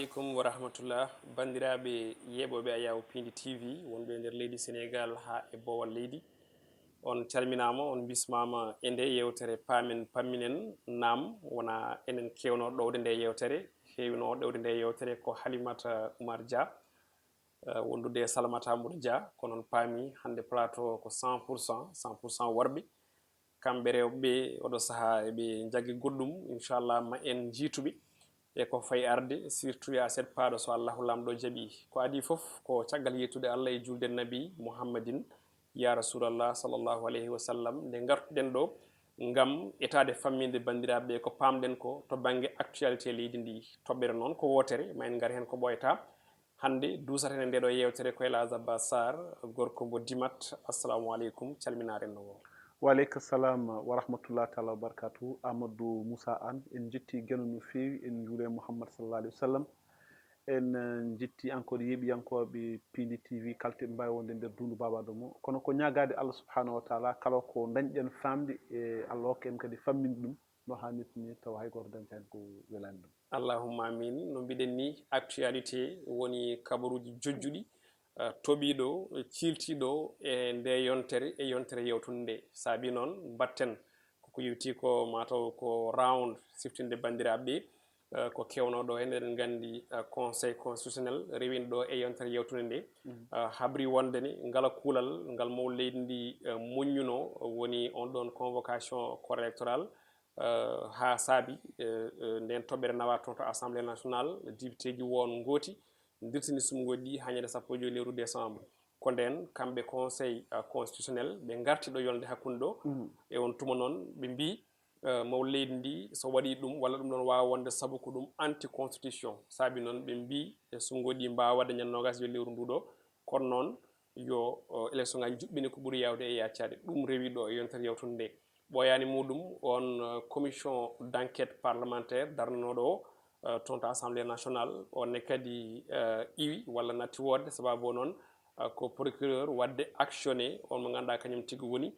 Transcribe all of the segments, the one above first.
aleykum wa rahmatullah bandiraɓe yeɓoɓe a yaw Piindi TV wonɓe nder leydi Sénégal ha e bowal leydi on calminama on bismama e nde yewtere Paamen Pamminen nam wona enen kewno ɗowde nde yewtere hewino ɗowde nde yewtere ko Halimata Oumar Dia wondude Salamata Amadou Dia kono on paami hande plateau ko 100% worɓe kamɓe rewɓe oɗo saaha eɓe jaggi goɗɗum inchallah ma en jiituɓe e ko fayi arde surtout ya set paaɗo so allahu lamɗo jaaɓi ko adi foof ko caggal yettude Allah e julde nabi Muhammadin ya rasulallah sallllahu alayhi wa sallam nde gartuɗen ɗo ngam etade famminde bandiraɓe ko pamɗen ko to banggue actualité leydi ndi toɓɓere noon ko wotere ma en gar hen ko ɓoyata hande dusata nde ɗo yewtere ko Elhadj Abbas Sarr gorko mo Dimat assalamu aleykum calminaren no waleykum salam wa rahmatullah taala wa barakatuhu Amadou Moussa Anne en jetti gueɗo no fewi en juule Mouhammad sallallah alih wa sallam en jetti encore yeeɓiyankoɓe Piindi TV kalteɓe mbawi wonde nder dundu babaɗo mo kono ko ñagade Allah subhanahu wa taala kala ko dañƴen famde e Allah hokka en kadi famminde ɗum no hannirta ni tawa hay goto dañta hen ko welani ɗum allahumma amin no mbiɗen ni actualité woni kabaruji jojjuɗi toɓiɗo ciltiɗo e nde yontere yewtude nde saabi noon batten koko yewti ko mataw ko round siftinde bandiraɓe ko kewnoɗo hen eɗen gandi conseil constitutionnel rewin ɗo e yontere yewtude nde habri wondene ngala kuulal ngal maw leydi ndi moññuno woni on ɗon convocation corps électoral ha saabi nden toɓɓere nawa toon to assemblée nationale député ji won gooti dirtini sumgoji ɗi ha ñande sappo e joyi lewru décembre ko nden kamɓe conseil constitutionnel ɓe garti ɗo yolde hakkude ɗo e on tuma noon ɓe mbi maw leydi ndi so waɗi ɗum walla ɗum ɗon wawa wonde saabu ko ɗum anti constitution saabi noon ɓe mbi e sumgoji ɗi mbawa wadde ñande nogas joyi lewru ndu ɗo kono noon yo élection ngaji juɓɓini ko ɓuuri yawde e yaccade ɗum rewi ɗo e yontere yewtude nde ɓoyani muɗum on commission d' enquête parlementaire darnoɗo o toon to assemblée nationale onne kadi iwi walla natti wodde sababu o noon ko procureur wadde actionné on mo ganduɗa kañum tigui woni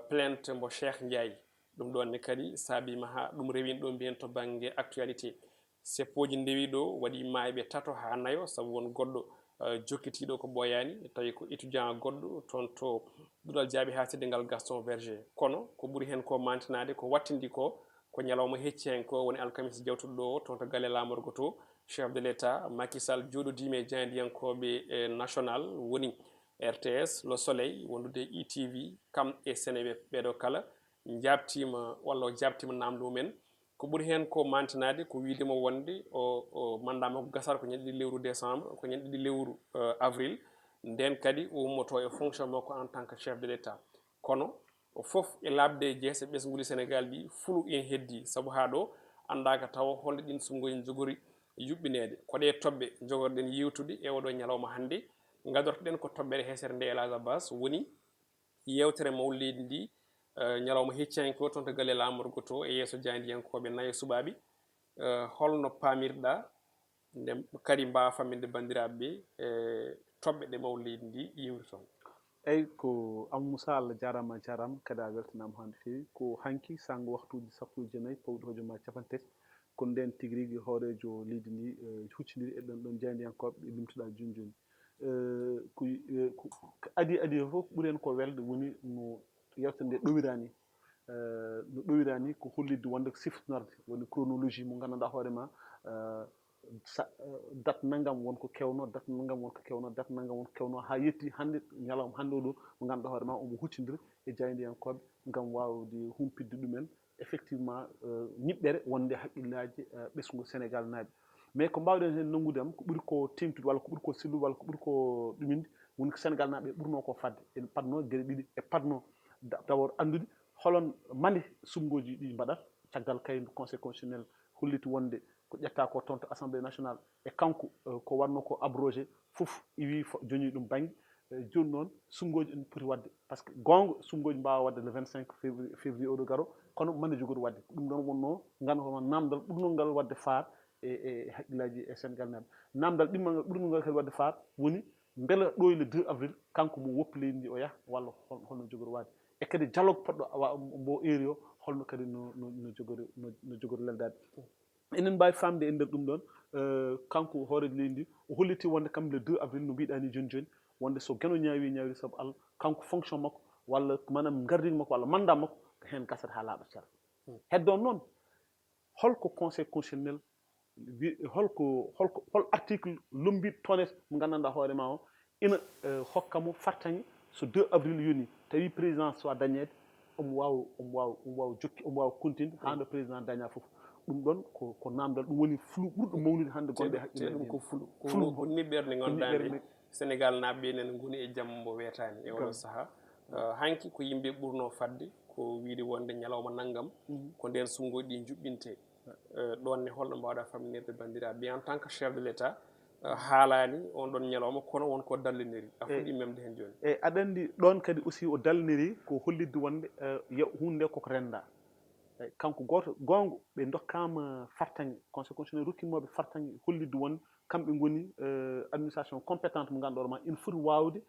plainte mbo Cheikh Ndiaye ɗum ɗonne kadi saabima ha ɗum rewin ɗo mbiyen to banggue actualité seppoji ndewi ɗo waɗi mayɓe tato ha nayo saabu won goɗɗo jokkitiɗo ko ɓoyani tawi ko étudiant goɗɗo toon to ɗuɗal jaaɓi ha seddingal Gaston Berger kono ko ɓuuri hen ko mantinade ko wattindi ko ñalawma hecci hen ko woni alkamisa jawtuɗo ɗo toon to galle lamorgo to chef de l' état Macky Sall joɗodima e jandiyankoɓe national woni RTS Le Soleil wondude ITV kam e Sénégal ɓeɗo kala jabtima walla o jabtima namde mumen ko ɓuuri hen ko mantinade ko widemo wonde o mandama ko gasata ko ñande ɗiɗi lewru décembre ko ñande ɗiɗi lewru avril nden kadi o ummoto e fonction makko en tant que chef de l' état kono foof e labde jeese ɓesguli Sénégal ɗi fulu en heddi saabu ha ɗo andaka taw holde ɗin sumgoji jogori yuɓɓinede koɗe toɓɓe jogorɗen yewtude e oɗo ñalawma hande gadortoɗen ko toɓɓere heesere nde Elhadj Abbas woni yewtere maw leydi ndi ñalawma hecci hen ko toon to galle lamorgo to e yeeso jandiyankoɓe nayo suɓaɓe holno pamirɗa nde kadi mbawa famminde bandiraɓeɓe toɓɓe ɗe maw leydi ndi yewri toon eyyi ko Moussa Allah jarama kadi a weltanama ha no fewi ko hanki sanggo waktuji sappo e jeenayyi pawɗi hojommaji capantati ko nden tigui rigui hoorejo leydi ndi huccidiri e ɗon ɗon jandiyankoɓe ɓe limtuɗa joni joni ko adi foof ɓuuri hen ko welde woni no yewtere nde ɗowirani no ɗowirani ko hollidde wonde ko siftonorde woni chronologie mo gandanɗa hoorema date naggam wonko kewno date naggam wonko kewno date naggam wonko kewno ha yetti hande ñalawma hande oɗo mo ganduɗa hoorema omo huccidiri e jandiyankoɓe gam wawde humpidde ɗumen effectivement ñiɓɓere wonde haqqillaji ɓesgu Sénégal naaɓe mais ko mbawɗen hen nanggude ko ɓuuri ko tengtude walla ko ɓuuri ko sillude walla ko ɓuuri ko ɗuminde woni ko Sénégal naaɓe ɓurno ko fadde ene padno gueɗe ɗiɗi e padno d' abord andude holon mandi sumgoji ɗi mbaɗat caggal kayit conseil constitutionnel holliti wonde ko ƴetta ko toon to assemblée nationale e kanko ko wanno ko abrogé foof iwi joñi ɗum banggue joni noon sumgoji ene poti wadde par ce que gonga sumgoji mbawa wadde le 25 février oɗo garo kono mande jogori wadde ɗum ɗon wonno ganduɗa namdal ɓurno ngal wadde faar e haqqillaji e Sénégal naaɓe namdal ɗimmal ngal ɓurno ngal kadi wadde faar woni beele ɗo e le 2 avril kanko mo woppi leydi ndi o yaha walla holno jogori wadde e kadi dialogue poɗɗo mbo eri o holno kadi no jogori leldade enen mbawi famde e nder ɗum ɗon kanko hoorejo leydi ndi o holliti wonde kam le 2 avril no mbiɗa ni joni wonde so gueno ñaawi saabu Allah kanko fonction makko walla manam gardiɗo makko walla mandat makko ko hen gasata ha laaɓa car heddo noon holko conseil constitutionnel hol article lombiɗo tonet mo gandanɗa hoorema o ina hokkamo fartaŋe so 2 avril yoni tawi président soit dañede omo wawa jokki omo wawa continde hande président daña foof ɗum ɗon ko namdal ɗum woni flou ɓurɗo mawnude hande gonɗe haqqille ɗum ko flou ko niɓɓerde gondande sénégal naaɓe nen goni e jaam mbo wetani e oɗo saaha hanki ko yimɓe ɓurno fadde ko wiide wonde ñalawma naggam ko nden sumgoji ɗi juɓɓinte ɗonne holɗo mbawɗa famminirde bandiraɓe en tant que chef de l' état haalani on ɗon ñalawma kono wonko dalliniri a fuɗɗi memde hen joni eyyi aɗa andi ɗon kadi aussi o dalliniri ko hollidde wonde hunde nde koko renda eyyi kanko goto gonga ɓe dokkama fartaŋe conseil constitutionnel rokkimoɓe fartaŋe hollidde wonde kamɓe goni administration compétente mo ganduɗa hoorema ina foti wawde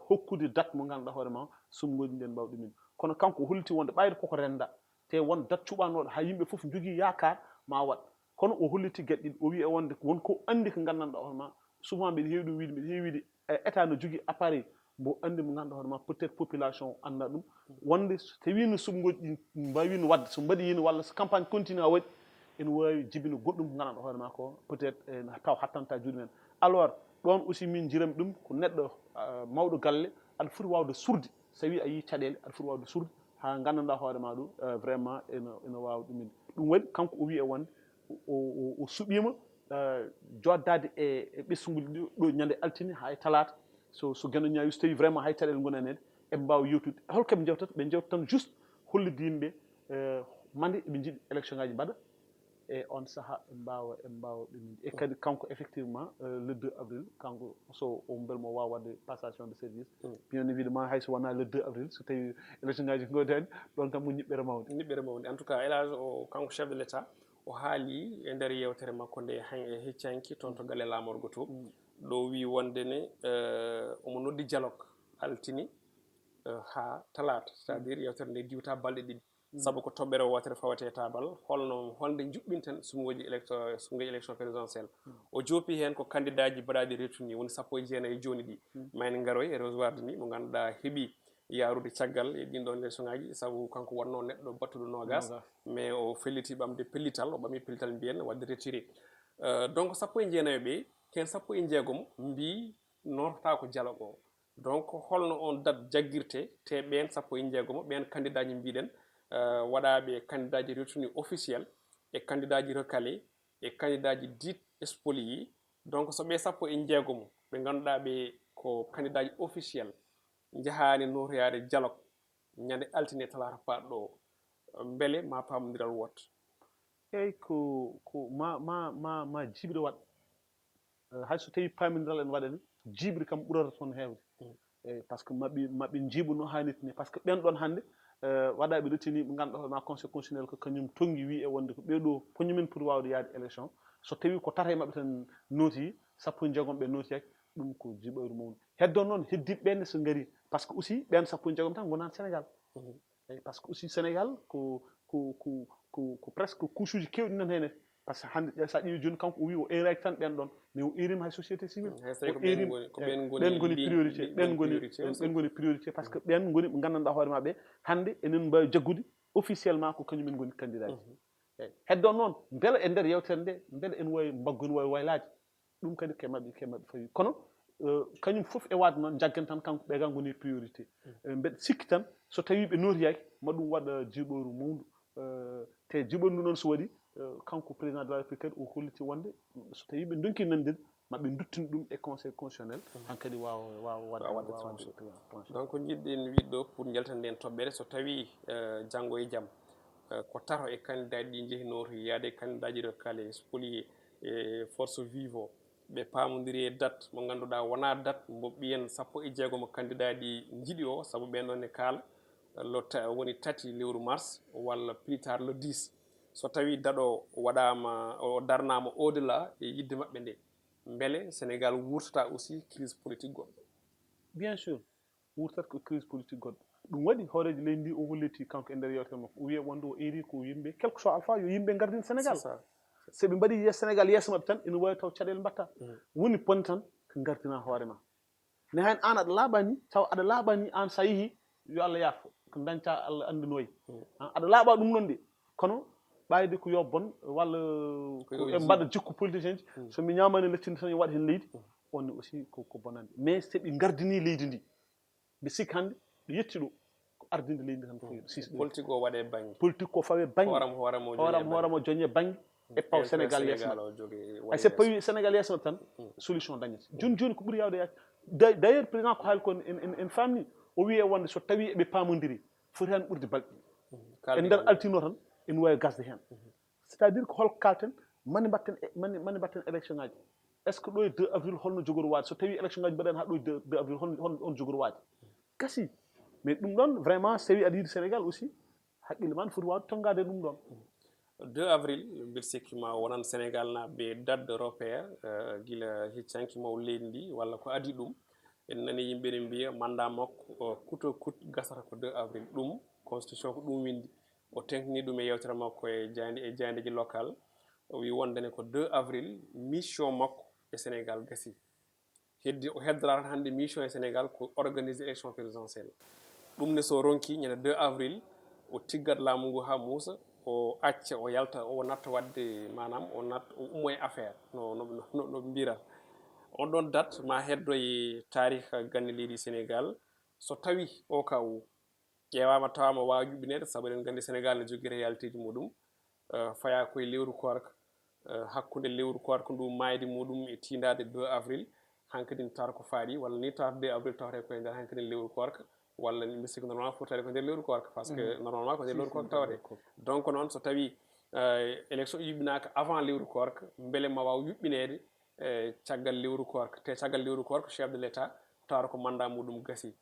hokkude date mo ganduɗa hoorema sumgoji nden mbawɗi ɗumin kono kanko o holliti wonde ɓayde koko renda te won date cuɓanoɗo ha yimɓe foof jogui yakar ma waɗ kono o holliti gueɗe ɗiɗi o wi e wonde wonko andi ko gandanɗa hoorema souvent mbiɗa heewi ɗum wiide mbiɗa heewi wiide état ne jogui appareil mbo andi mo ganduɗa hoorema peut être population anda ɗum wonde so tawi no sumgoji ɗi mbawino wadde so mbaɗiyino walla so campagne continue a waɗi ene wawi jibina goɗɗum ko gandanɗa hoorema ko peut être taw hattanta juuɗe men alors ɗon aussi min jirami ɗum ko neɗɗo mawɗo galle aɗa foti wawde surde so tawi a yi caɗele aɗa foti wawde surde ha gandanɗa hoorema ɗum vraiment ene wawa ɗumin ɗum waɗi kanko o wi e wonde o suuɓima joddade e ɓesgol ɗi ɗo ñande altine ha e talata so gueno ñaawi so tawi vraiment hay caɗele goni hen eɓe mbawa yewtude holkoɓe jewtata ɓe jewta tan juste hollide yimɓe mande eɓe jiiɗi élection ngaji mbaɗa e on saaha ɓe mbawa ɗuminde e kadi kanko effectivement le 2 avril kanko so o beele mo wawa wadde passation de service bien évidemment hayso wona le 2 avril so tawi élection ngaji godani ɗon kam ko ñiɓɓere mawde en tout cas élage o kanko chef de l' état o haali e nder yewtere makko nde e heccanki toon to galle lamorgo to ɗo wi wonde ne omo noddi dialogue altini ha talata c'est à dire yewtere nde diwta balɗe ɗiɗi saabu ko toɓɓere wotere fawate tabal holde juɓɓinten sumgoji élection présidentielle o joopi hen ko candidat ji mbaɗaɗi retenu woni 19 joni ɗi mayne garoy e roseward ni mo ganduɗa heeɓi yarude caggal e ɗin ɗon élection ngaji saabu kanko wonno neɗɗo battuɗo nogas mais o felliti ɓamde pellital o ɓami pellital mbiyen wadde retiré donc 19 ɓe ken 16 mbi nortata ko dialogue o donc holno on date jagguirte te ɓen 16 ɓen candidat ji mbiɗen waɗaɓe candidat ji retenu officiel e candidat ji recalé e candidat ji dit spoliés donc so ɓe 16 ɓe ganduɗa ɓe ko candidat ji officiel jahani notoyade dialogue ñande altine talata paɗɗo beele ma pamodiral woto eyyi ko ma jibre waɗ hayso tawi pamodiral en waɗani jibre kam ɓurata toon hewde eyyi par ce que maɓe jiiɓa no hannirta ni par ce que ɓen ɗon hannde waɗaɓe retenu ɓe ganduɗa hoorema conseil constitutionnel ko kañum tonggui wi e wonde ko ɓeɗo kañumen poti wawde yaade élection so tawi ko tata e mabɓe tan nooti 16 ɓe nootiyaki ɗum ko jiiɓoyru mawdu heddo noon heddiɓe ɓenne so gaari par ce que aussi ɓen 16 tan gonani sénégal eyyi par ce que aussi sénégal ko presque couche uji kewɗi nan hen par ce que hande sa ƴeewi joni kanko o wi o eraki tan ɓen ɗon mais o erima hay société civil ɓen goni priorité ɓen goni priorité par ce que ɓen goni ɓe gandanɗa hoorema ɓe hande enen mbawi jaggude officiellement ko kañumen goni candidat ji eyyi heddo noon beele e nder yewtere nde beele en wawi mbaggu ene wawi waylade ɗum kadi ke mabɓe fawi kono kañum foof e wade noon jaggen tan kanko ɓe gan goni priorité mbeɗa sikki tan so tawi ɓe nootiyaki ma ɗum waɗa jiiɓoru mawdu te jiiɓoru ndu noon so waɗi kanko président de la république kadi o holliti wonde so tawi ɓe donki nandide maɓe duttin ɗum e conseil constitutionnel hankkadi wawa wadde donc jiɗɗen wiɗɗo pour jaltanden toɓɓere so tawi janggo e jaam ko tato e candidat ɗi jeehi notoyade e candidat ji recalé spolié e force vive o ɓe pamodiri e date mo ganduɗa wona date mo ɓiyen 16 candidat ɗi jiiɗi o saabu ɓen ɗon e kaala woni tati lewru mars walla plus tard le 10 so tawi daɗo waɗama o darnama au delà e yidde mabɓe nde beele sénégal wurtata aussi crise politique goɗɗo bien sûr wurtata ko crise politique goɗɗo ɗum waɗi hoorejo leydi ndi o holliti kanko e nder yewtere makko o wiya wonde o eri ko yimɓe quelque soit alpha yo yimɓe gardin sénégal so ɓe mbaɗi Sénégal yeeso maɓɓe tan ina wawi taw caɗele mbatta woni pon tan ko gartina hoore ma ne hen an aɗa laaɓani taw aɗa laaɓani an sa yeehi yo Allah yaafo ko dañca Allah andi no wayi aɗa laaɓa ɗum noon de kono ɓayde ko yo bon walla e mbaɗa jikku politicien ji somi ñamani leccinde tan yo waɗa hen leydi on aussi ko bonande mais so ɓe gardini leydi ndi mbi sikki hannde ɗo yetti ɗo ko ardinde leydi ndi tan fof politique o waɗe banggue politique ko fawe banggue hooramo joñe banggue e paw Sénégal yeeso ay so pawi Sénégal yeeso tan solution dañete joni ko ɓuuri yawde yaade d'ailleurs président ko haali ko en famni o wi e wonde so tawi eɓe pamodiri foti hen ɓurde balɗe e nder altino tan en wawi gasde hen c'est à dire ko holko kalten mani mbatten élection ngaji est ce que ɗo e 2 avril holno jogori waade so tawi élection ngaji mbaɗen ha ɗo e 2 avril hon jogori waade gasi mais ɗum ɗon vraiment so tawi aɗa yiiɗi Sénégal aussi haqqille ma ne foti wawde tongade e ɗum ɗon 2 avril mbiɗa sikki ma wonan Sénégal naɓe date de repère guila hiccanki maw leydi ndi walla ko adi ɗum en nani yimɓe ne mbiya mandat makko kuto kut gasata ko 2 avril ɗum constitution ko ɗum windi o tenkini ɗum e yewtere makko e jayndeji local o wi wondene ko 2 avril mission makko e Sénégal gasi heddi o heddorata hannde mission e Sénégal ko organiser élection présidentielle ɗum ne so ronki ñande 2 avril o tiggat laamu ngu ha muusa o acca o yalta o natta wadde manam o ummo e affaire no mbirata on ɗon date ma heddoye tarikh gande leydi Sénégal so tawi o kaw ƴewama tawama wawa juɓɓinede saabu eɗen gandi Sénégal ne jogui réalité ji muɗum faya koye lewru korka hakkude lewru korka ndu mayde muɗum e tindade 2 avril hankkadin tawata ko faaɗi walla ni tawata 2 avril tawate koye nder hankkadin lewru korka walla mi sikki normalement fotade ko nder lewru korka par ce que normalement ko nder lewru korka tawate donc noon so tawi élection yuɓɓinaka avant lewru korka beele ma waw yuɓɓinede caggal lewru korka te caggal lewru korka chef de l' état tawata ko mandat muɗum gasi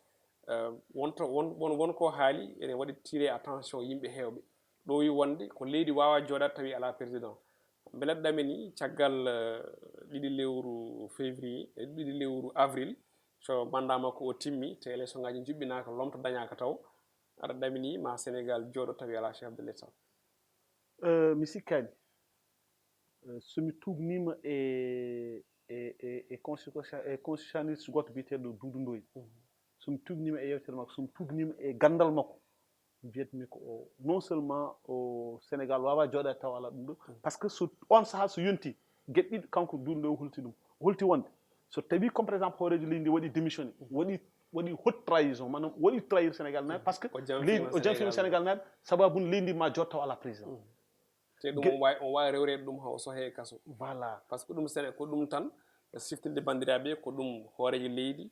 wonko haali ene waɗi tiré attention yimɓe hewɓe ɗo wi wonde ko leydi wawa jooɗade tawi ala président beele ɗamini caggal ɗiɗi lewru février e ɗiɗi lewru avril so mandat makko o timmi te élection ngaji juɓɓinaka lomto dañaka taw aɗa ɗamini ma Sénégal jooɗo tawi ala chef de l' état mi sikkani somi tugnima e constitutionnaliste goto biyeteɗo Doudou Ndoye somi tugnima e yewtere makko somi tugnima e gandal makko mbiyatmi ko o non seulement o Sénégal wawa jooɗade taw ala ɗum ɗo par ce que so on saaha so yonti gueɗe ɗiɗi kanko Doudou Ndoye hulti ɗum hulti wonde so tawi comme par exemple horejo leydi ndi waɗi démissionné waɗi haute trahison manam waɗi trahir Sénégal naɓe par ce que leydi o janfima Sénégal naɓe sababude leydi ndi ma jooɗo taw ala président te ɗum on wawi rewrede ɗum ha o sohe kaso voilà par ce que ɗum ko ɗum tan siftinde bandiraɓe ko ɗum hoorejo leydi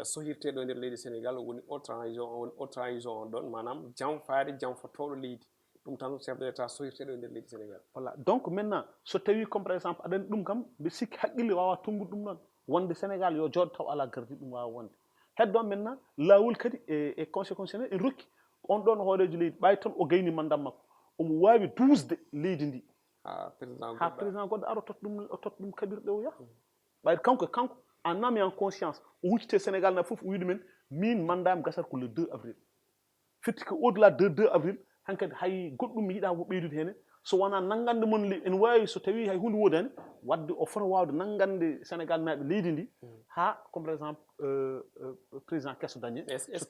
sohirteɗo nder leydi Sénégal woni haute trahison on ɗon manam janfade janfotoɗo leydi ɗum tan chef de l' état sohirteɗo nder leydi Sénégal voilà donc maintenant so tawi comme par exemple aɗa andi ɗum kam mbi sikki haqqille wawa tongude ɗum ɗon wonde Sénégal yo jooɗo taw ala gardi ɗum wawa wonde heddo maintenant lawol kadi e conseil constitutionnel en rokki on ɗon hoorejo leydi ɓay tan o gayni mandat makko omo wawi duusde leydi ndi ha président goɗɗo ara o totta ɗum kaɓirɗe o yaha ɓayde kanko en âme et en conscience o huccite Sénégal na fof o wi ɗumen min mandam gasata ko le 2 avril firti ko au delà de 2 avril hankkadi hay goɗɗum mi yiiɗa ɓeydude hen so wona nangande mon en wawi so tawi hay hunde wodani wadde o fota wawde nangande Sénégal naɓe leydi ndi ha comme par exemple président kesso dañe est ce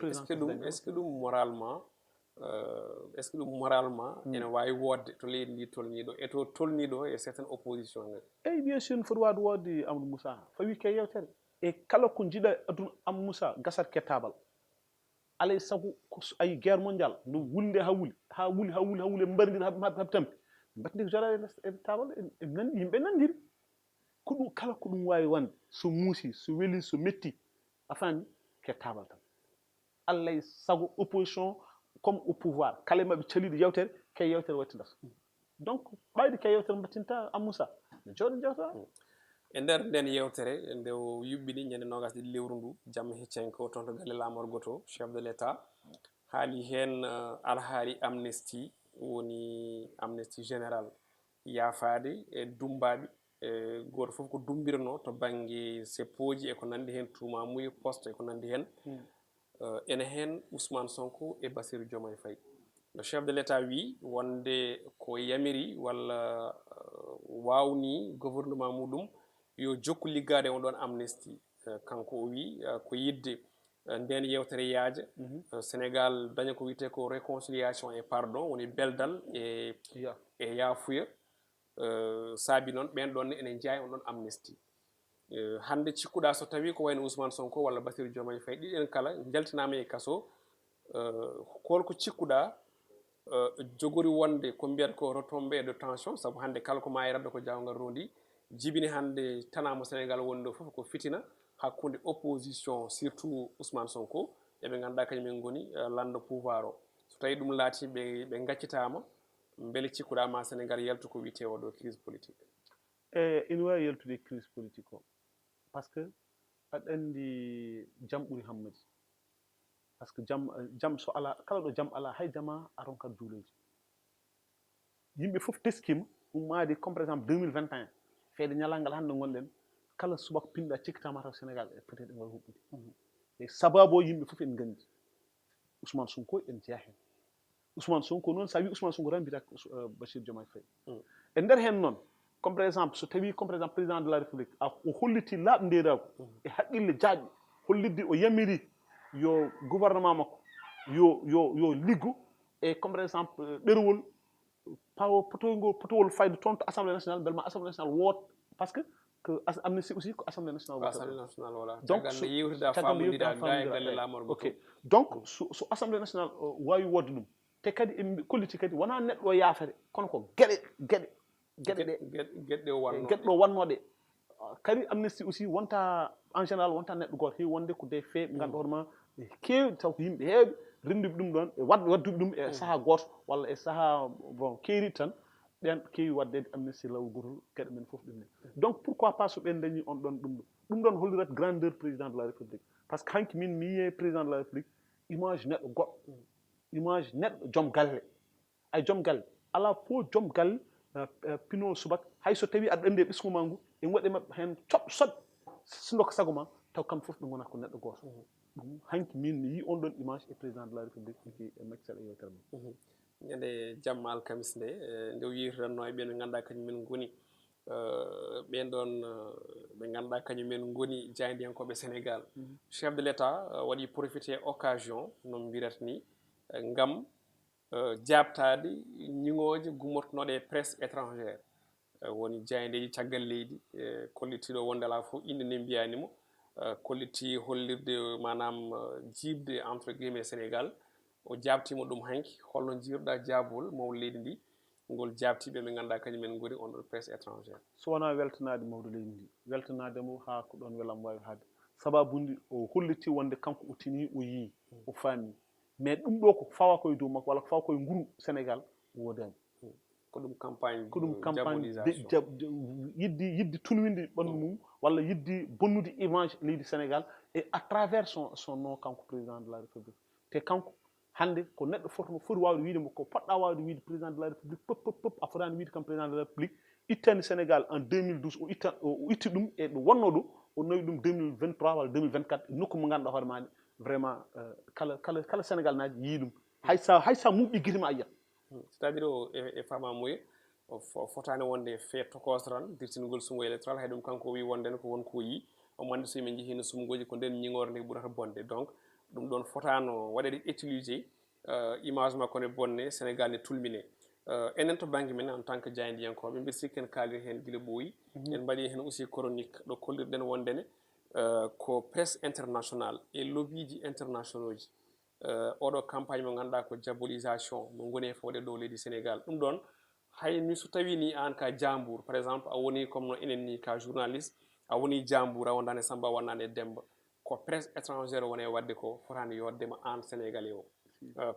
que ɗum moralement ene wawi wodde to leydi ndi tolniɗo e to tolniɗo e certaine opposition ngal eyyi bien sûr foti wawde wodde Amadou Moussa fawi ke yewtere e kala ko jiiɗa aduna Amadou Moussa gasat kettable alay saago ay guerre mondial no wulde ha wuli mbardir haɓe tampi mbattidi ko joɗade e table en nandi yimɓe nandiri ko ɗum kala ko ɗum wawi wonde so muusi so weeli so metti afani kettable tan alay saago opposition comme au pouvoir kala maɓe caliɗo yewtere ke yewtere wattidata donc ɓayde ke yewtere mbattinta Amoussa ne jooɗo jewta e nder nden yewtere nde o yuɓɓini ñande nogas ɗiɗi lewru ndu jamma heccenko toon to galle lamorgo to chef de l' état haali hen alhaali amnesty woni amnesty général yaafade e dumbaɓe goto foof ko dumbirano to banggue seppoji e ko nandi hen tumamuye poste e ko nandi hen ene hen Ousmane Sonko e Bassirou Diomaye Faye le chef de l' état wi wonde ko yamiri walla wawni gouvernement muɗum yo jokku liggade on ɗon amnesty kanko o wi ko yidde nden yewtere yaaja Sénégal daña ko wiyete ko réconciliation et pardon woni beldal e yaafuya saabi noon ɓen ɗon ene jeeya on ɗon amnesty hande cikkuɗa so tawi ko wayno Ousmane Sonko walla Bassirou Diomaye Faye ɗiɗen kala jaltinama e kaso holko cikkuɗa jogori wonde ko mbiyata ko retombé de tension saabu hande kala ko ma e radde ko jawgal rondi jibini hande tanamo Sénégal woni ɗo foof ko fitina hakkude opposition surtout Ousmane Sonko eɓe ganduɗa kañumen goni lando pouvoir o so tawi ɗum laati ɓe gaccitama beele cikkuɗa ma Sénégal yaltu ko wiyete oɗo crise politique ina wawi yaltude crise politique o par ce que aɗa andi jaam ɓuuri hammadi par ce que jaam so ala kala ɗo jaam ala hay jama a ronkat juuleji yimɓe fof teskima ummade comme par exemple 2021 feede ñalagal hande gonɗen kala subaka pinɗa cikkitama taw Sénégal peut être ngal huɓɓude e sababu o yimɓe fof en gandi Ousmane Sonko en jeeya hen Ousmane Sonko noon sa wi Ousmane Sonko tan mbiyata Bassirou Diomaye Faye e nder hen noon comme par exemple so tawi comme par exemple président de la république o holliti laaɓ nderago e haqqille jaaƴƴo hollidde o yamiri yo gouvernement makko yo liggo e comme par exemple ɗerewol pawo potowol fayde toon to assemblée nationale beele ma assemblée nationale woot par ce que amnesty aussi ko assemblée nationale voilà donc ok donc so assemblée nationale wawi wodde ɗum te kadi e kolliti kadi wona neɗɗo o yaafere kono ko gueɗe ɗo wannoɗe kadi amnesty aussi wonta en général wonta neɗɗo goto heewi wonde ko des faits ɓe ganduɗa hoorema keewi taw ko yimɓe heewɓe renduɓe ɗum ɗon e wadduɓe ɗum e saaha goto walla e saaha bon keeri tan ɓen keewi waddede amnesty lawol gotol gueɗe men fof ɗumne donc pourquoi pas so ɓen dañi on ɗon ɗum ɗon hollirat grandeur président de la république par ce que hanki min mi yiye président de la république image neɗɗo goɗɗo image neɗɗo joom galle ay joom galle ala fof joom galle pino subaka hay so tawi aɗa andi e ɓesguma ngu e waɗi mabɓe hen coɓ soɗ sindoka sago ma taw kamɓe fof ɓe gonata ko neɗɗo goto ɗum hanki min mi yi on ɗon image e président de la république e Macky Sall e yewtere mum ñande jamma alkamis nde nde wiitanno e ɓen ɓe ganduɗa kañumen goni ɓen ɗon ɓe ganduɗa kañumen goni jaydiyankoɓe Sénégal chef de l' état waɗi profité occasion no mbirata ni ngam jabtade ñiŋoje gummortonoɗe e presse étrangère woni jayndeji caggal leydi kollitiɗo wonde ala fof inde nde mbiyanimo kolliti hollirde manam jibde entre guillemets Sénégal o jabtimo ɗum hanki holno jiiruɗa jabol mawɗo leydi ndi ngol jabtiɓe ɓe ganduɗa kañumen goni on ɗon presse étrangère so wona weltanade mawɗo leydi ndi weltanademo ha ko ɗon welam wawi haade sababude o holliti wonde kanko o tini o yii o faami mais ɗum ɗo ko fawa koye dow makko walla ko fawa koye nguru Sénégal wodani ko ɗum campagne yidde tunwinde ɓandu mum walla yidde bonnude image leydi Sénégal et à travers son nom kanko président de la république te kanko hande ko neɗɗo foti wawde wiidemo ko poɗɗa wawde wiide président de la république pop a fotani wiide kam président de la république ittani Sénégal en 2012 o itti ɗum e ɗo wonno ɗo o nawi ɗum 2023 walla 2024 nokku mo ganduɗa hoore maɗe vraiment kala Sénégal naaji yii ɗum hay sa muɓɓi guite ma a yiyat c'est à dire o e famamuye o fotani wonde fait tokoso tan dirtingol sumgo électoral hay ɗum kanko wi wondene ko wonko yii omo andi so yimɓe jeehino sumgoji ko nden ñiŋore nde ɓurata bonde donc ɗum ɗon fotano waɗede utilisé image makko ne bonne Sénégal ne tulmine enen to banggue men en tant que jayndiyankoɓe mbiɗa sikki en kaaliri hen guila ɓooyi en mbaɗi hen aussi chronique ɗo kollirɗen wondene ko presse international e lobby ji internationaux ji oɗo campagne mo ganduɗa ko diabolisation mo goni e fawde dow leydi Sénégal ɗum ɗon hayni so tawi ni an ka jambour par exemple a woni comme no enen ni ka journaliste a woni jambour a wondani Samba a wonnani Demba ko presse étrangère woni e wadde ko fotani yoddema an sénégalais o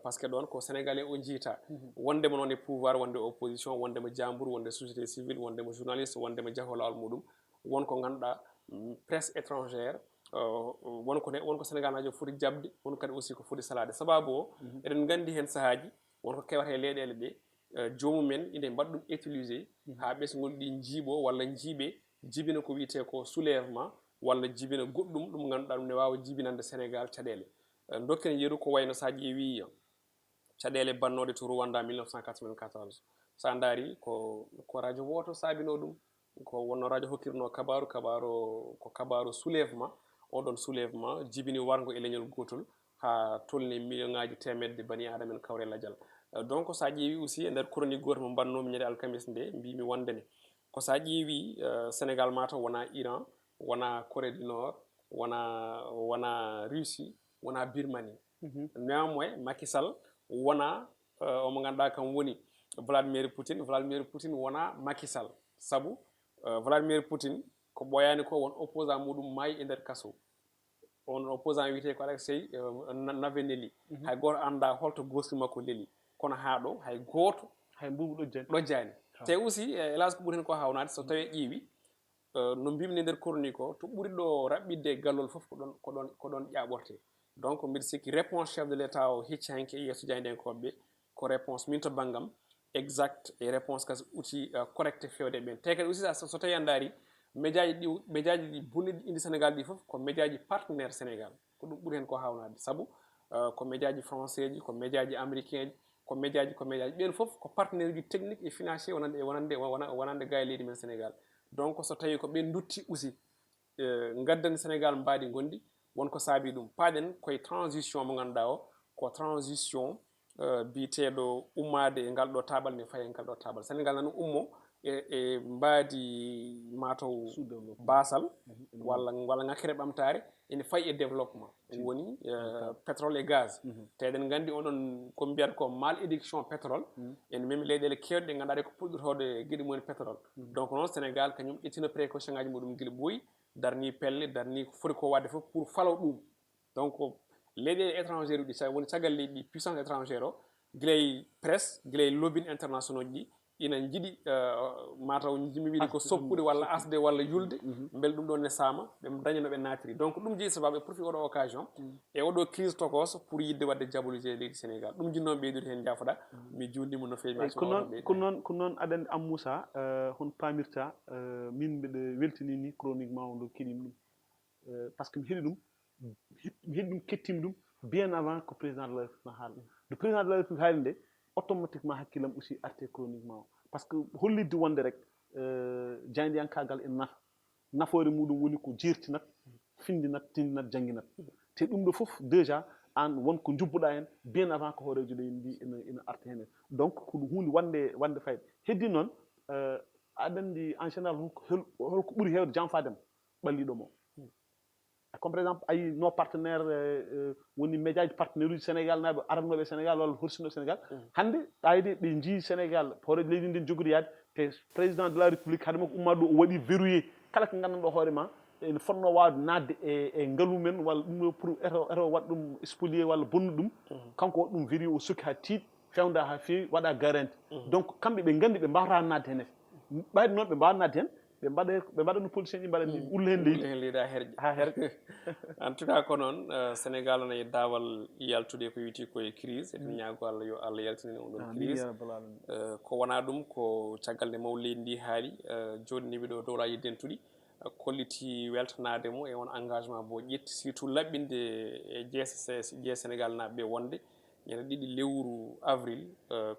par ce que ɗon ko sénégalais o jiita wondema noon e pouvoir wonde opposition wondema jambour wonde société civile wondema journaliste wondema jaaho lawol muɗum wonko ganduɗa presse étrangère wonko Sénégal najo foti jabde won kadi aussi ko foti salade sababu o eɗen gandi hen sahaji wonko kewata e leyɗele ɗe jomumen ine mbaɗa ɗum utilisé ha ɓesgol ɗi jiiɓo walla jiiɓe jibina ko wiyete ko soulèvement walla jibina goɗɗum ɗum ganduɗa ɗum ne wawa jibinande Sénégal caɗele dokken yeeru ko wayno sa ƴeewi caɗele bannoɗe to Rwanda 1994 sa daari ko radio woto saabino ɗum ko wonno radio hokkirno kabaru ko kabaru soulèvement oɗon soulèvement jibini wargo e leñol gotol ha tolni million ngaji temedde bani adama en kawre ladial donc sa ƴeewi aussi e nder chronique goto mo mbannomi ñande alkamis nde mbimi wondene ko sa ƴeewi sénégal mataw wona iran wona corée du nord wona russie wona birmanie néanmoins Macky Sall wona omo ganduɗa kam woni Vladimir Poutine wona Macky Sall sabu Vladimir Poutine ko ɓoyani ko won opposant muɗum maayi e nder kaso on opposant wiyete ko Alexei Navalny hay goto anda holto goski makko leeli kono ha ɗo hay goto hay mbubu ɗojjani te aussi hélas ko ɓuri hen ko hawnade so tawi ƴeewi no mbimni nder chronique o to ɓuri ɗo raɓɓidde gallol foof ko ɗon ƴaɓorte donc mbiɗa sikki réponse chef de l' état o hecci hanke yesso jaydenkoɓeɓe ko réponse min to banggam exact et réponse kasi outil correcte fewde ɓen te kadi aussi so tawi a daari médiaji ɗi bonniɗi indi sénégal ɗi foof ko médiaji partenaire sénégal ko ɗum ɓuri hen ko hawnade saabu ko médiaji français ji ko médiaji américain ji ko médiaji ɓen foof ko partenaire ji technique et financier wonande ga e leydi men sénégal donc so tawi ko ɓen dutti aussi gaddani sénégal mbaadi gondi wonko saabi ɗum paaɗen koye transition mo ganduɗa o ko transition biteɗo ummade e ngal ɗo taɓal ne faye ngal ɗo taɓal sénégal nano ummo e mbaadi mataw basal walla ngakkere ɓamtare ene fayi e développement woni pétrole et gaz te eɗen gandi oɗon ko mbiyata ko mal édiction pétrole ene memi leyɗele kewɗe ɗe ganduɗa ko puɗɗotode gueɗe mumen pétrole donc noon sénégal kañum ƴettino précaution ngaji muɗum guila ɓooyi darni pelle darni ko foti ko wadde fof pour falo ɗum donc leyɗele étrangére uɗi woni caggal leydi ɗi puissance étrangére o guilay presse guilay lobbying international ɗi ina jiiɗi mataw jimi wiide ko soppude walla asde walla yulde beele ɗum ɗon ne saama ɓe daña no ɓe natiri donc ɗum jeeyi sababu ɓe profite oɗo occasion e oɗo crise tokos pour yidde wadde diabolisé leydi sénégal ɗum jinnomi ɓeydude hen jafoɗa mi jundima no feewi ko noon aɗa am Moussa hon pamirta min mbiɗa weltini ni chronique ma o ndo keɗimi ɗum par ce que mi heeɗi ɗum kettimi ɗum bien avant que président de la république ma haala le président de la république haali nde automatiquement hakkillam aussi arte chronique ma o par ce que hollidde wonde rek jayndiyankagal en nafa nafoore muɗum woni ko jirtinat findinat tindinat jangguinat te ɗum ɗo fof déjà an wonko jubbuɗa hen bien avant ko hoorejo leydi ndi ina arta hen donc ko ɗum hunde wande fayde heddi noon aɗa andi en général holko ɓuuri hewde janfadema ɓalliɗomo comme par exemple ayi nos partenaire woni média ji partenaire uji sénégal naɓe aranoɓe sénégal walla horsinoɓe sénégal hande ayde ɓe jii sénégal hoore leydi ndi jogori yaade te président de la république haade makko umma ɗo o waɗi verrouillé kala ko gandanɗo hoore ma ene fonno wawde nadde e ngaalu men walla ɗum ɗo pour eto waɗa ɗum spolier walla bonnu ɗum kanko waɗa ɗum verrouillé o sokki ha tiiɗ fewda ha fewi waɗa garanti donc kamɓe ɓe gandi ɓe mbawata nadde hen ɓayde noon ɓe mbawa nadde hen ɓe mbaɗa no politicien ɗi mbaɗa ni ulla hen leydi ha herƴe en tout cas ko noon sénégal ona e daawal yaltude ko wiyete koye crise eɗen ñaago Allah yo Allah yaltinane on ɗon crise ko wona ɗum ko caggal nde maw leydi ndi haali joɗiniɓe ɗo dowlaji dentuɗi kolliti weltanademo e on engagement bo ƴetti surtout laɓɓinde e jees sénégal naɓeɓe wonde ñande 2 lewru avril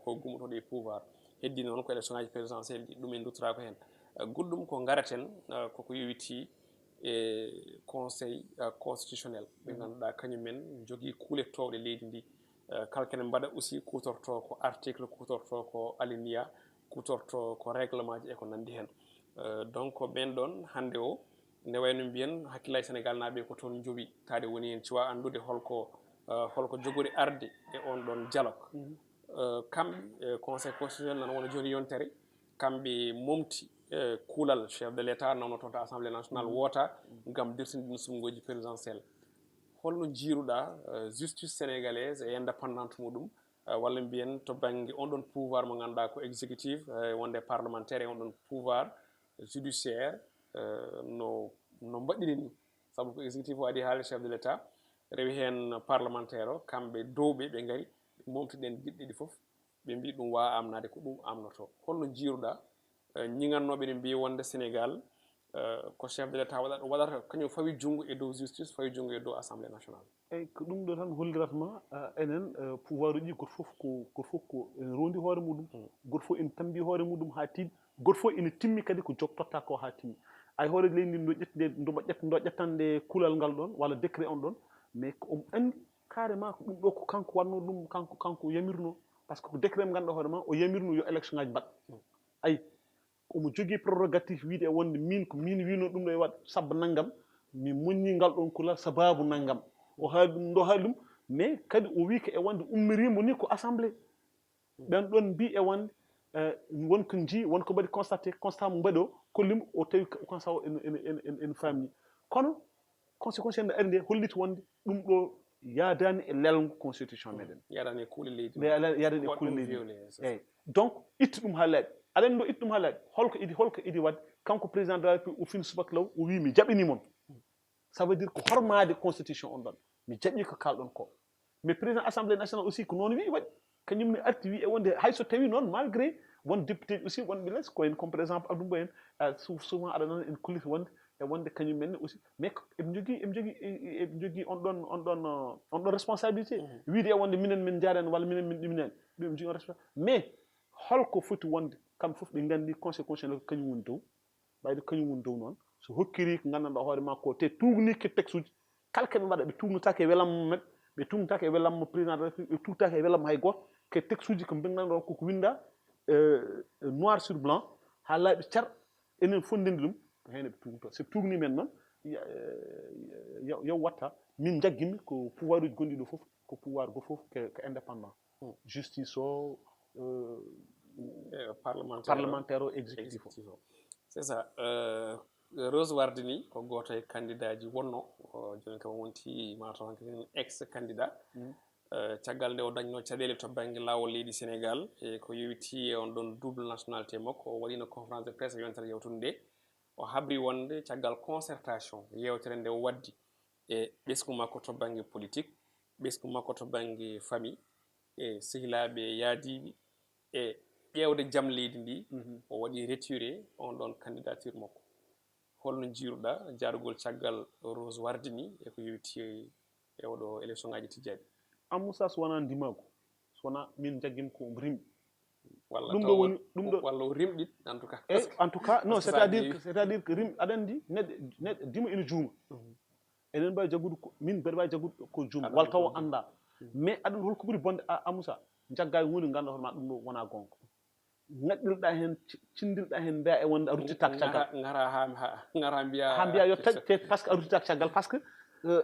ko gummotoɗo e pouvoir heddi noon ko élection ngaji présidentiel ɗi ɗum en duttora ko hen goɗɗum ko garaten koko yowiti e conseil constitutionnel ɓe ganduɗa kañumen jogui kuulettowɗe leydi ndi kala kene mbaɗa aussi kutorto ko article kutorto ko alinéa kutorto ko règlement ji e ko nandi hen donc ɓen ɗon hande o nde wayno mbiyen hakkillaji sénégal naɓe ko toon jooɓi tade woni hen ciwa andude holko jogori arde e on ɗon dialogue kamɓe conseil constitutionnel nan wona joni yontere kamɓe momti kuulal chef de l' état nawno toon to assemblée nationale woota gam dirtinde ɗum sumgoji présidentiel holno jiiruɗa justice sénégalaise e indépendante muɗum walla mbiyen to banggue on ɗon pouvoir mo ganduɗa ko exécutif wonde parlementaire e on ɗon pouvoir judiciaire no mbaɗiri ni saabu ko exécutif o adi haala chef de l' état rewi hen parlementaire o kamɓe dowɓe ɓe gaari momtiɗen guiɗɗi ɗi foof ɓe mbi ɗum wawa amnade ko ɗum amnoto holno jiiruɗa ñigannoɓe ne mbiyi wonde sénégal ko chef de l'état waɗata kañum fawi junngo e dow justice fawi junngo e dow assemblée nationale. eyyi ko ɗum ɗo tan holliratma enen pouvoir uji goto fof ko ene rondi hoore muɗum goto fof ene tambi hoore muɗum ha tiiɗi goto fof ene timmi kadi ko totta ko ha timmi ay hoore leydi ndi ndo ƴettande kulal ngal ɗon walla décret on ɗon mais omo andi carrément ko ɗum ɗo ko kanko wanno ɗum kanko yamirno par ce que ko décret mo ganduɗa hoore ma o yamirno yo élection ngaji mbaɗ ayi omo jogui prérogative wiide e wonde min ko min wino ɗum ɗo e waɗ sabba naggam mi moññi ngal ɗon kulal sababu naggam o haali ɗum ɗo haali ɗum mais kadi o wi ko e wonde ummirimo ni ko assemblée ɓen ɗon mbi e wonde wonko jii wonko mbaɗi constat mo mbaɗi o kollimo o tawi constat o ene famni kono conséquence ene ari nde holliti wonde ɗum ɗo yaadani e lelgo constitution meɗen yaadani e kuule leydi yaadani e kuule leydi eyyi donc itta ɗum ha laaɓi aɗa andi ɗo itta ɗum ha laaɓi holko idi wadde kanko président de la république o fini subaka law o wi mi jaɓinimon ça veut dire ko hormade constitution on ɗon mi jaɓi ko kalɗon ko mais président assemblée nationale aussi ko noon wi waɗi kañum ne arti wi e wonde hayso tawi noon malgré won député aussi wonɓe less ko en comme par exemple Abdou Mboyen souvent aɗa nana en kulliti wonde e wonde kañum men aussi mais eɓe jogui on ɗon responsabilité wiide e wonde minen min jarani walla minen min ɗiminani ɗum eɓe jogui on responsabilité mais holko foti wonde kamɓe foof ɓe gandi conseil constitutionnel ko kañum woni dow ɓayde kañum woni dow noon so hokkiri ko gandanɗa hoore ma ko te tugniki texte uji kala keɓe mbaɗa ɓe tugnotake e welamma mumen ɓe tugnotake e welamma président de la république ɓe tugnotake e welamma hay goto ke texte uji ko gandanɗa koko winda noir sur blanc ha laaɓi car enen fof ndendi ɗum ko hen eɓe tugnoto so tugni men noon yaw watta min jaggimi ko pouvoir uji gonɗi ɗo foof ko pouvoir go foof ko indépendant justice o parlementaire o exécutif o c'est ça Rose Wardini ko goto e candidat ji wonno joni kam wonti mataw hankkadi ex candidat caggal nde o dañno caɗele to banggue lawol leydi Sénégal e ko yowiti e on ɗon double nationalité makko o waɗino conférence de presse yontere yewtude nde o habri wonde caggal concertation yewtere nde o waddi e ɓesgu makko to banggue politique ɓesgu makko to banggue famille e sehilaɓe yaadiɓe e ƴewde jaam leydi ndi o waɗi retiré on ɗon candidature makko holno jiiruɗa jaarugol caggal Rose Wardini e ko yowiti e oɗo élection ngaji tijjaɗi Amoussa so wona ndimago so wona min jaggimi ko rimɗi walla ɗum ɗo woni ɗum ɗo walla o rimɗit en tout cas en tout cas non c'est à dire que rim aɗa andi neɗɗo dima ene juuma enen mbawi jaggude min mbeɗa wawi jaggude ko juuma walla taw o anda mais aɗa andi holko ɓuuri bonde Amoussa jagga hunde ganduɗa hoore ma ɗum ɗo wona gonga ngaɗɗirɗa hen cindilɗa hen mbiya e wonde a ruttittaka caggal gara mbiya ha mbiya yo te par ce que a ruttittaka caggal par ce que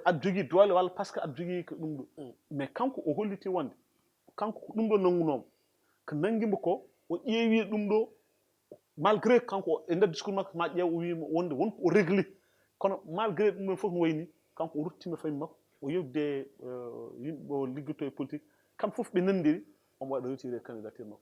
aɗa jogui doole walla par ce que aɗa jogui ko ɗum ɗo mais kanko o holliti wonde kanko ko ɗum ɗo nanngunomo ko nanguimo ko o ƴeewi ɗum ɗo malgré kanko e nder discours makko ma ƴeew o wima wonde wonko o régli kono malgré ɗum ɗon fof no wayni kanko o ruttima famille makko o yewde yimɓe o liggoto e politique kamɓe fof ɓe nandiri omo waɗa retiré candidature makko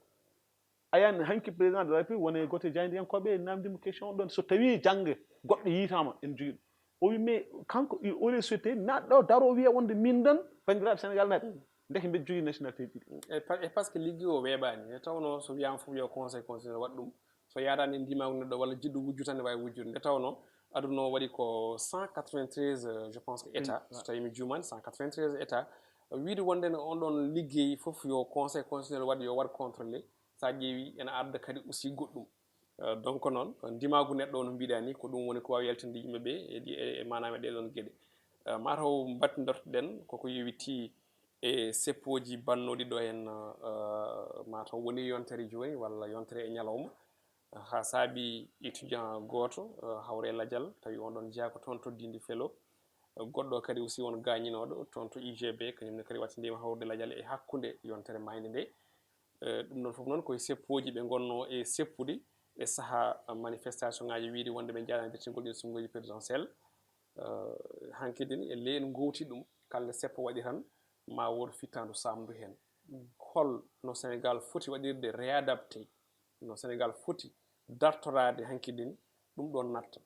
ayani hanki président de la république woni gote jaydiyankoɓe namdimo question ɗon so tawi jangge goɗɗo yitama ene jogui ɗum o wi mais kanko aurait souhaité naɗɗo daro wiya wonde min dan bandiraɓe sénégal naɓe ndeke mbeɗa jogui nationalité ɗiɗi e par ce que liggi o weeɓani e tawno so wiyama fof yo conseil constitutionnel waɗa ɗum so yaadani ndimago neɗɗo walla jiɗɗo wujju tan ne wawi wujjude nde tawno aduna o waɗi ko 193 je pense que état so tawi mi jumani 193 état wiide wonde ne on ɗon ligguey fof yo conseil constitutionnel waɗa yo waɗ contrôlé sa ƴeewi ene arda kadi aussi goɗɗum donc noon ndimagu neɗɗo no mbiɗa ni ko ɗum woni ko wawi yaltinde yimɓeɓe e manam e ɗeɗon gueɗe mataw battidartoɗen koko yowiti e seppoji bannoɗi ɗo hen mataw woni yontere joni walla yontere e ñalawma ha saabi étudiant goto hawre ladial tawi on ɗon jeeya ko toon toddidi félo goɗɗo kadi aussi won gañinoɗo toon to UGB kañumne kadi wattindima hawrde ladial e hakkude yontere mayde nde ɗum ɗon foof noon koye seppoji ɓe gonno e seppude e saaha manifestation ngaji wiide wonde ɓe jaadani dertingol ɗin sumgoji présidentiel hankkadine e ley en gowti ɗum kala seppo waɗi tan ma won fittandu samdu hen hol no Sénégal foti waɗirde réadapté no Sénégal foti dartorade hankkadine ɗum ɗon natta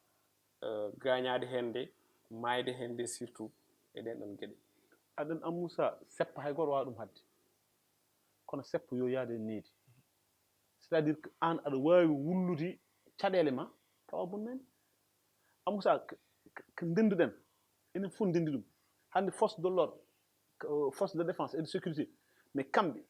gañade hen nde mayde hen nde surtout e ɗen ɗon gueɗe aɗan Amoussa seppa hay goto wawa ɗum hadde kono seppo yo yaade needi c'est à dire que an aɗa wawi wullude caɗele ma tawa bonnani amusa ko ndenduɗen enen fof ndendi ɗum hande force de l'ordre force de défense et de sécurité mais kamɓe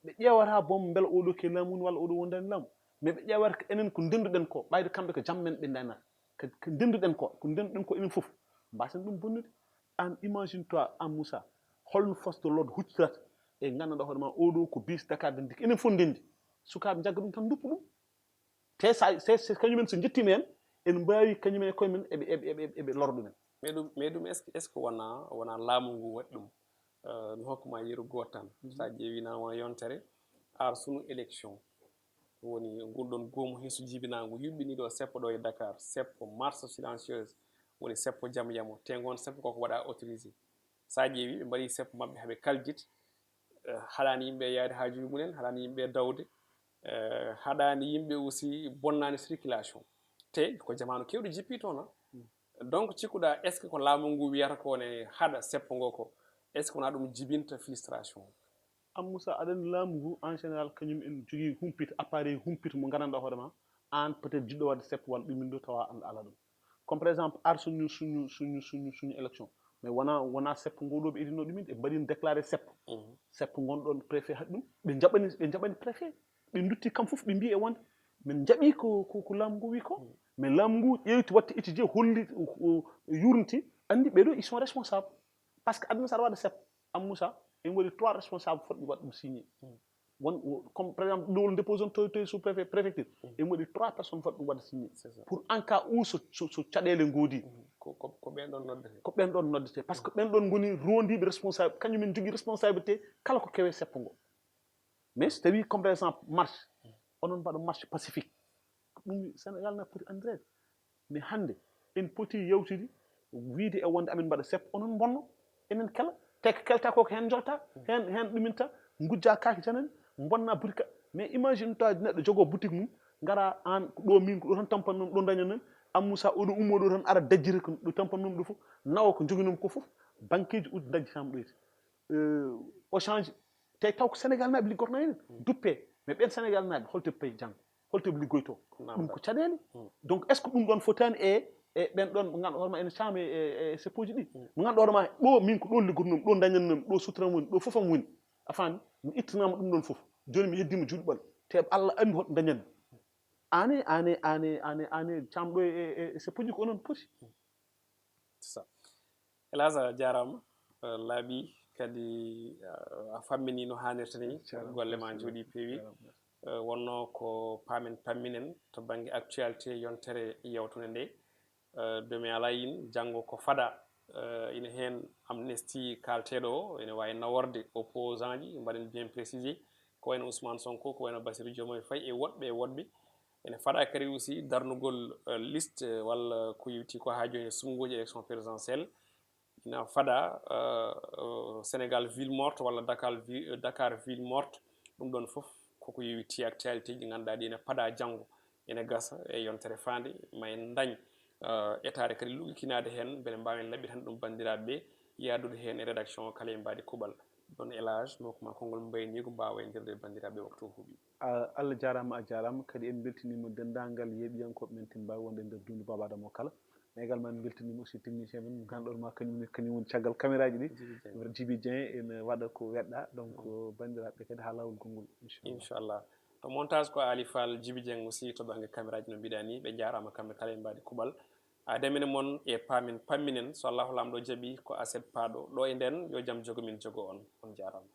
ɓe ƴeewata bom beela oɗo ke laamu walla oɗo wondani laamu mais ɓe ƴeewata ko enen ko ndenduɗen ko ɓayde kamɓe ko jam men ɓe daynata ko ndenduɗen ko ndenduɗen ko enen fof mbasen ɗum bonnude an imagine toi an moussa holno force de l'ordre huccitorata e gandanɗa hoore ma oɗo ko bis Dakar dendi ko enen fof ndendi sukaɓe jagga ɗum tan duppa ɗum te sa kañumen so jettima hen en mbawi kañumen e koye men eɓe lora ɗumen mais ɗum est ce que wona laamu ngu waɗi ɗum mi hokkuma yeru goto tan sa ƴeewi nan wona yontere sunu élection woni gonɗon goomu heeso jibinago yuɓɓiniɗo seppo ɗo e Dakar seppo marche silencieuse woni seppo jaam yamo te gon seppo koko waɗa autorisé sa ƴeewi ɓe mbaɗi seppo mabɓe haaɓe kaljit haɗani yimɓe yaade haajuji mumen haɗani yimɓe dawde haɗani yimɓe aussi bonnani circulation te ko jamanu kewɗo jippi toon donc cikkuɗa est ce que ko laamu ngu wiyata ko ne haɗa seppo ngo ko est ce que wona ɗum jibinta frustration am moussa aɗen laamu ngu en général kañum en jogui humpito appareil humpito mo gandanɗa hoore ma an peut être jiɗɗo wadde seppo walla ɗumminɗo tawa anda ala ɗum comme par exemple suñu élection mais wona seppo ngoɗo ɓe idino ɗumin ɓe mbaɗino déclaré seppo seppo gonɗon préfet haɗi ɗum ɓe jaɓani préfet ɓe dutti kam fof ɓe mbi e wonde min jaɓi ko laamu ngu wi ko mais laamu ngu ƴeewti watte étudié holli yurnti andi ɓeɗo ils sont responsables par ce que aduna saɗa waɗa seppo am moussa en waɗi 3 responsables fotɓe waɗa ɗum signé comme par exemple ɗowol dépose on to sous préfecture en waɗi 3 personnes fotɓe ɗum waɗa signé pour en cas où so caɗele goodi ko ɓen ɗon noddete par ce que ɓen ɗon goni rondiɓe responsable kañumen jogui responsabilité kala ko kewe seppo ngo mais so tawi comme par exemple marche onon mbaɗa marche pacifique ɗum sénégal na poti andirede mais hande en poti yewtide wiide e wonde amin mbaɗa seppo onon bonno enen kala te ko kelta koko hen jolta hen ɗuminta gujja kake janen bonna boutique mais imagine toi neɗɗo jogo boutique mum gara an ɗo min ko ɗo tan tampannom ɗo dañanen am moussa oɗo ummo ɗo tan ara dajjire ko ɗo tampannom ɗo fof nawa ko joguinom ko fof banque ji uddi dajjitama ɗoyti o change te taw ko sénégal naɓe liggorno hen duppe mais ɓen sénégal naɓe holto ɓe payi janggo holto ɓe liggoyto ɗum ko caɗele donc est ce que ɗum ɗon fotani e ɓen ɗon ɓe ganduɗa hoorema ene caama e seppoji ɗi ɓe ganduɗa hoorema ɗo min ko ɗo liggornomi ɗo dañannoomi ɗo suturam woni ɗo fofam woni a faami mi ittanama ɗum ɗon fof joni mi heddima juɗɓal te Allah andi hoɗo dañanmi ane camɗo e seppoji ko onon poti ça hélas a jarama laaɓi kadi a fammini no hannirta ni golle ma jooɗi peewi wonno ko paamen pamminen to banggue actualité yontere yewtere nde domi ala yin janggo ko fada ina hen amnesty kalteɗo o ene wawi naworde opposant ji mbaɗen bien précisé ko wayno Ousmane Sonko ko wayno Bassirou Diomaye Faye e woɗɓe ene faɗa kadi aussi darnugol liste walla ko yewti ko ha joni sumgoji élection présidentielle ina faɗa Sénégal ville morte walla Dakar ville morte ɗum ɗon foof koko yewti actualité ji ganduɗa ɗi ene paɗa janggo ene gasa e yontere fande ma en dañ état kadi luɓikinade hen beele mbawen laɓɓitan ɗum bandiraɓeɓe yadude hen e rédaction kala e mbadi kuuɓal ɗon élage nokuma konngol mbaynigo mbawa e dirde bandiraɓe waktu o huuɓi Allah jarama a jarama kadi en beltinima dendagal yeeɓiyankoɓe men tin mbawi wonde nder dundu Baba Adama o kala mais également en beltinima aussi technicien men ganduɗo ma kañum woni caggal caméra ji ɗi Djiby Dieng ene waɗa ko weɗɗa donc bandiraɓe kadi ha lawol gongol inchallah to montage ko Ali Fall Djiby Dieng aussi to banggue caméra ji no mbiɗa ni ɓe jarama kamɓe kala e mbadi kuuɓal ademine moon e paamen pamminen so Allahu lamɗo jaaɓi ko aset paaɗo ɗo e nden yo jaam jogo min jogo on jarama